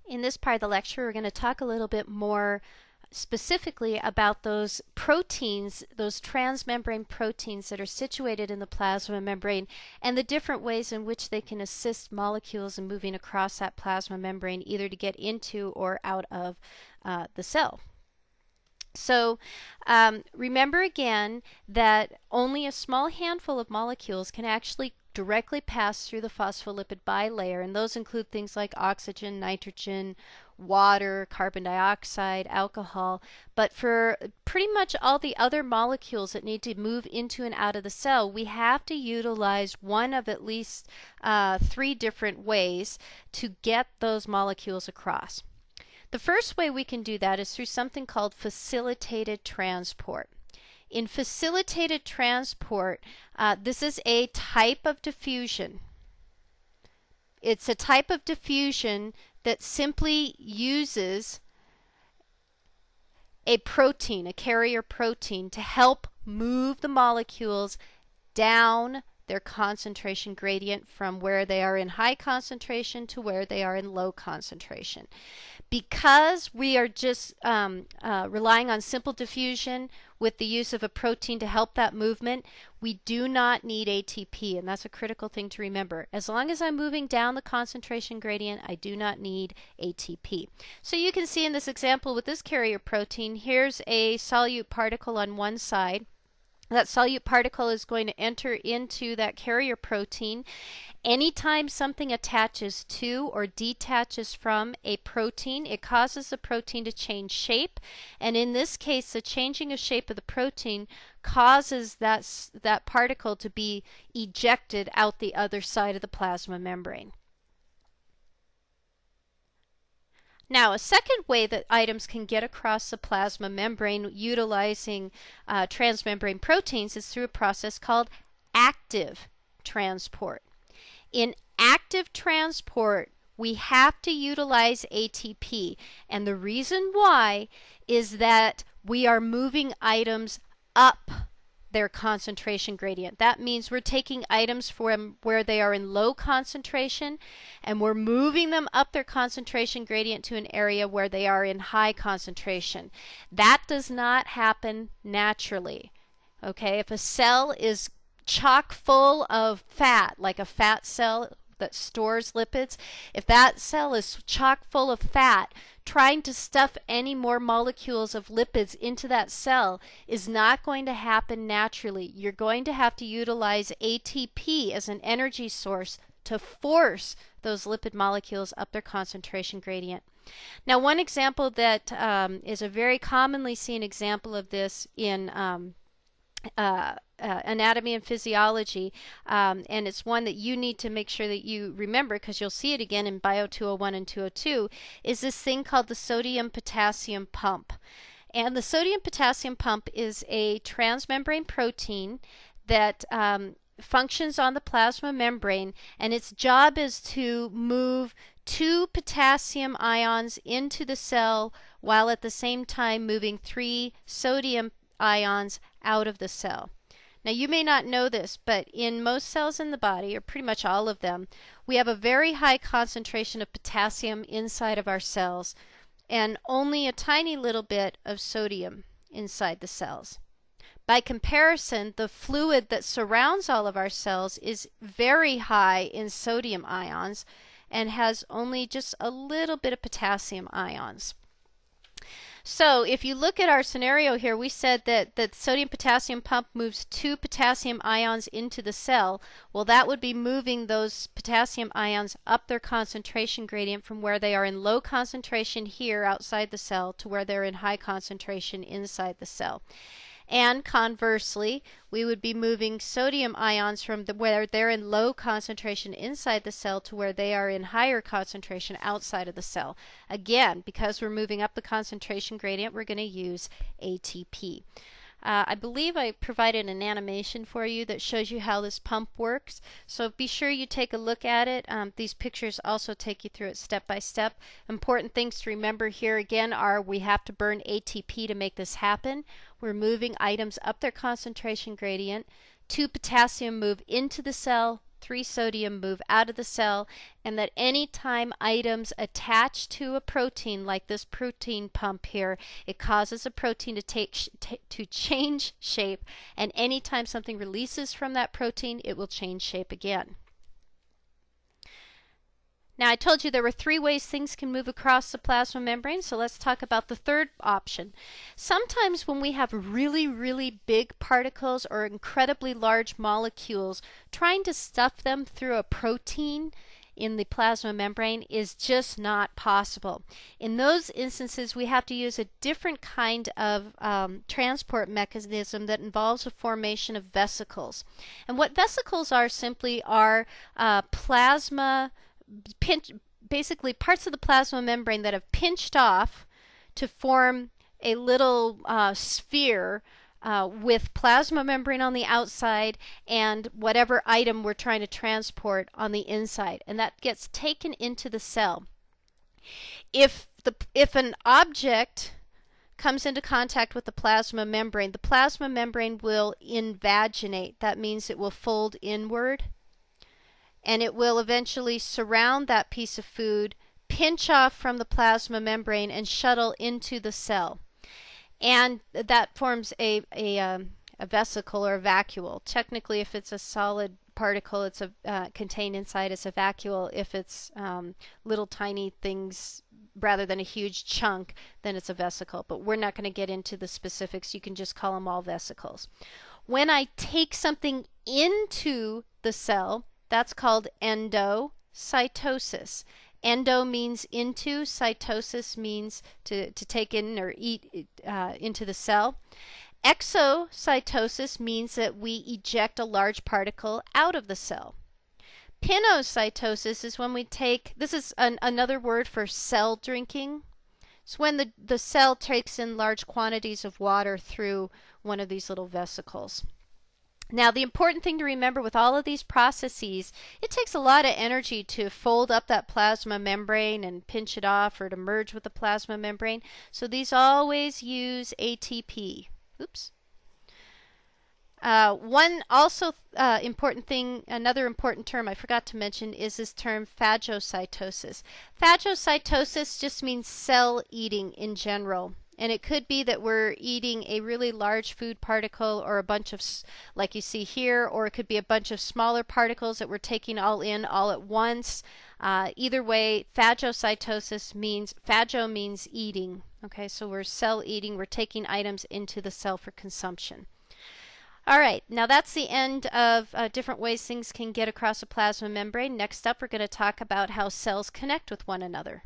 In this part of the lecture, we're going to talk a little bit more specifically about those proteins, those transmembrane proteins that are situated in the plasma membrane and the different ways in which they can assist molecules in moving across that plasma membrane, either to get into or out of the cell. So remember again that only a small handful of molecules can actually directly pass through the phospholipid bilayer, and those include things like oxygen, nitrogen, water, carbon dioxide, alcohol. But for pretty much all the other molecules that need to move into and out of the cell, we have to utilize one of at least 3 different ways to get those molecules across. The first way we can do that is through something called facilitated transport. In facilitated transport, this is a type of diffusion. It's a type of diffusion that simply uses a protein, a carrier protein, to help move the molecules down their concentration gradient from where they are in high concentration to where they are in low concentration. Because we are just relying on simple diffusion with the use of a protein to help that movement, we do not need ATP, and that's a critical thing to remember. As long as I'm moving down the concentration gradient, I do not need ATP. So you can see in this example with this carrier protein, here's a solute particle on one side. That solute particle is going to enter into that carrier protein. Anytime something attaches to or detaches from a protein, it causes the protein to change shape. And in this case, the changing of shape of the protein causes that particle to be ejected out the other side of the plasma membrane. Now, a second way that items can get across the plasma membrane utilizing transmembrane proteins is through a process called active transport. In active transport, we have to utilize ATP, and the reason why is that we are moving items up their concentration gradient. That means we're taking items from where they are in low concentration and we're moving them up their concentration gradient to an area where they are in high concentration. That does not happen naturally. Okay, if a cell is chock full of fat, like a fat cell that stores lipids, if that cell is chock full of fat, trying to stuff any more molecules of lipids into that cell is not going to happen naturally. You're going to have to utilize ATP as an energy source to force those lipid molecules up their concentration gradient. Now, one example that is a very commonly seen example of this in anatomy and physiology, and it's one that you need to make sure that you remember because you'll see it again in Bio 201 and 202, is this thing called the sodium-potassium pump. And the sodium-potassium pump is a transmembrane protein that functions on the plasma membrane, and its job is to move 2 potassium ions into the cell while at the same time moving 3 sodium ions out of the cell. Now, you may not know this, but in most cells in the body, or pretty much all of them, we have a very high concentration of potassium inside of our cells and only a tiny little bit of sodium inside the cells. By comparison, the fluid that surrounds all of our cells is very high in sodium ions and has only just a little bit of potassium ions. So if you look at our scenario here, we said that the sodium-potassium pump moves 2 potassium ions into the cell. Well, that would be moving those potassium ions up their concentration gradient from where they are in low concentration here outside the cell to where they're in high concentration inside the cell. And conversely, we would be moving sodium ions from where they're in low concentration inside the cell to where they are in higher concentration outside of the cell. Again, because we're moving up the concentration gradient, we're going to use ATP. I believe I provided an animation for you that shows you how this pump works, so be sure you take a look at it. These pictures also take you through it step by step. Important things to remember here again are we have to burn ATP to make this happen. We're moving items up their concentration gradient. 2 potassium move into the cell 3 sodium move out of the cell, and that anytime items attach to a protein, like this protein pump here, it causes a protein to change shape, and anytime something releases from that protein, it will change shape again. Now, I told you there were 3 ways things can move across the plasma membrane, so let's talk about the third option. Sometimes when we have really, really big particles or incredibly large molecules, trying to stuff them through a protein in the plasma membrane is just not possible. In those instances, we have to use a different kind of transport mechanism that involves the formation of vesicles. And what vesicles are simply are basically parts of the plasma membrane that have pinched off to form a little sphere with plasma membrane on the outside and whatever item we're trying to transport on the inside, and that gets taken into the cell. If an object comes into contact with the plasma membrane will invaginate. That means it will fold inward, and it will eventually surround that piece of food, pinch off from the plasma membrane, and shuttle into the cell. And that forms a vesicle or a vacuole. Technically, if it's a solid particle, it's contained inside, it's a vacuole. If it's little tiny things rather than a huge chunk, then it's a vesicle. But we're not going to get into the specifics. You can just call them all vesicles. When I take something into the cell, that's called endocytosis. Endo means into, cytosis means to take in or eat into the cell. Exocytosis means that we eject a large particle out of the cell. Pinocytosis is when we take, this is another word for cell drinking. It's when the cell takes in large quantities of water through one of these little vesicles. Now, the important thing to remember with all of these processes, it takes a lot of energy to fold up that plasma membrane and pinch it off or to merge with the plasma membrane. So these always use ATP. Oops. One also important thing, another important term I forgot to mention is this term phagocytosis. Phagocytosis just means cell eating in general. And it could be that we're eating a really large food particle or a bunch of, like you see here, or it could be a bunch of smaller particles that we're taking all in all at once. Either way, phagocytosis means, phago means eating. Okay, so we're cell eating, we're taking items into the cell for consumption. All right, now that's the end of different ways things can get across a plasma membrane. Next up, we're going to talk about how cells connect with one another.